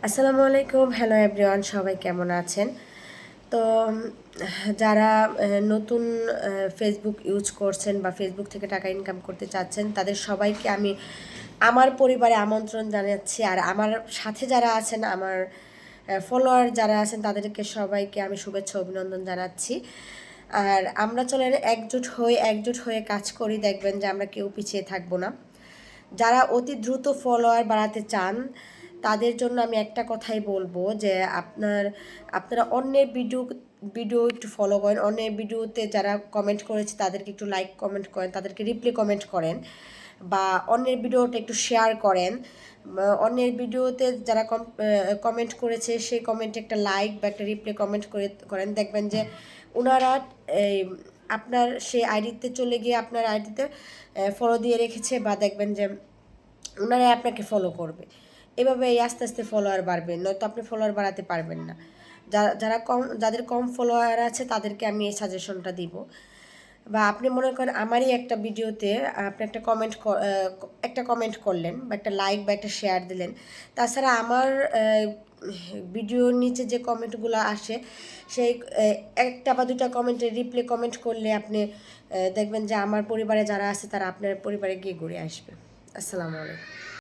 আসসালামু আলাইকুম, hello everyone, সবাই কেমন আছেন? তো যারা নতুন ফেসবুক ইউজ করছেন বা ফেসবুক থেকে টাকা ইনকাম করতে চাচ্ছেন, তাদের সবাইকে আমি আমার পরিবারে আমন্ত্রণ জানাচ্ছি। আর আমার সাথে যারা আছেন, আমার ফলোয়ার যারা আছেন, তাদেরকে সবাইকে আমি শুভেচ্ছা অভিনন্দন জানাচ্ছি। আর আমরা চলেন একজোট হয়ে কাজ করি, দেখবেন যে আমরা কেউ পিছিয়ে থাকবো না। যারা অতি দ্রুত ফলোয়ার বাড়াতে চান, তাদের জন্য আমি একটা কথাই বলবো যে আপনারা অন্যের ভিডিও একটু ফলো করেন, অন্যের ভিডিওতে যারা কমেন্ট করেছে তাদেরকে একটু লাইক কমেন্ট করেন, তাদেরকে রিপ্লাই কমেন্ট করেন, বা অন্যের ভিডিওটা একটু শেয়ার করেন। অন্যের ভিডিওতে যারা কমেন্ট করেছে সেই কমেন্টে একটা লাইক বা একটা রিপ্লাই কমেন্ট করেন, দেখবেন যে ওনারা এই আপনার সেই আইডিতে চলে গিয়ে আপনার আইডিতে ফলো দিয়ে রেখেছে, বা দেখবেন যে ওনারা আপনাকে ফলো করবে। এভাবে আস্তে আস্তে ফলোয়ার বাড়বে, নয়তো আপনি ফলোয়ার বাড়াতে পারবেন না। যাদের কম ফলোয়ার আছে তাদেরকে আমি এই সাজেশনটা দিব। বা আপনি মনে করেন আমারই একটা ভিডিওতে আপনি একটা কমেন্ট করলেন, বা একটা লাইক বা একটা শেয়ার দিলেন। তাছাড়া আমার ভিডিওর নিচে যে কমেন্টগুলো আসে, সেই একটা বা দুটা কমেন্টের রিপ্লাই কমেন্ট করলে আপনি দেখবেন যে আমার পরিবারে যারা আছে তারা আপনার পরিবারে গিয়ে ঘুরে আসবে। আসসালামু আলাইকুম।